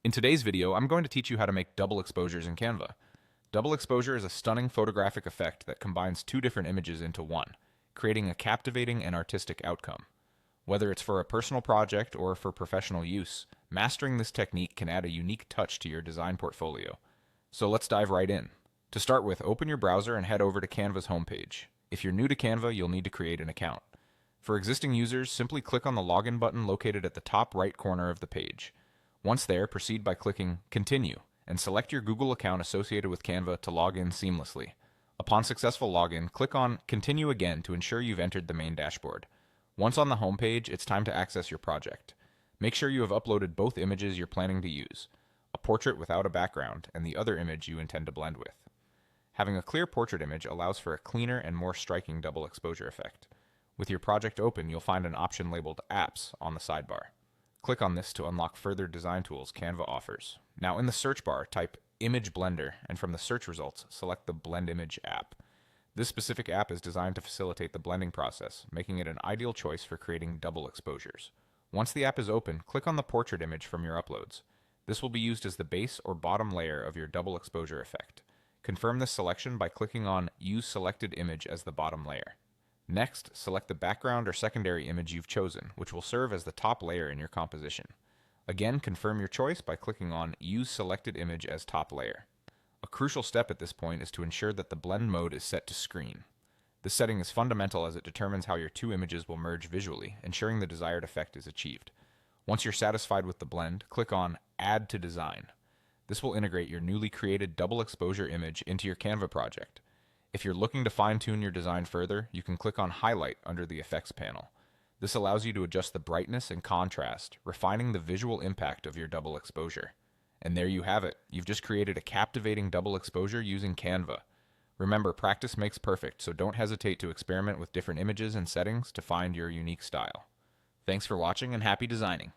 In today's video, I'm going to teach you how to make double exposures in Canva. Double exposure is a stunning photographic effect that combines two different images into one, creating a captivating and artistic outcome. Whether it's for a personal project or for professional use, mastering this technique can add a unique touch to your design portfolio. So let's dive right in. To start with, open your browser and head over to Canva's homepage. If you're new to Canva, you'll need to create an account. For existing users, simply click on the login button located at the top right corner of the page. Once there, proceed by clicking Continue and select your Google account associated with Canva to log in seamlessly. Upon successful login, click on Continue again to ensure you've entered the main dashboard. Once on the home page, it's time to access your project. Make sure you have uploaded both images you're planning to use, a portrait without a background and the other image you intend to blend with. Having a clear portrait image allows for a cleaner and more striking double exposure effect. With your project open, you'll find an option labeled Apps on the sidebar. Click on this to unlock further design tools Canva offers. Now in the search bar, type Image Blender, and from the search results, select the Blend Image app. This specific app is designed to facilitate the blending process, making it an ideal choice for creating double exposures. Once the app is open, click on the portrait image from your uploads. This will be used as the base or bottom layer of your double exposure effect. Confirm this selection by clicking on Use Selected Image as the bottom layer. Next, select the background or secondary image you've chosen, which will serve as the top layer in your composition. Again, confirm your choice by clicking on Use Selected Image as top layer. A crucial step at this point is to ensure that the blend mode is set to screen. This setting is fundamental as it determines how your two images will merge visually, ensuring the desired effect is achieved. Once you're satisfied with the blend, click on Add to Design. This will integrate your newly created double exposure image into your Canva project. If you're looking to fine-tune your design further, you can click on Highlight under the Effects panel. This allows you to adjust the brightness and contrast, refining the visual impact of your double exposure. And there you have it. You've just created a captivating double exposure using Canva. Remember, practice makes perfect, so don't hesitate to experiment with different images and settings to find your unique style. Thanks for watching and happy designing!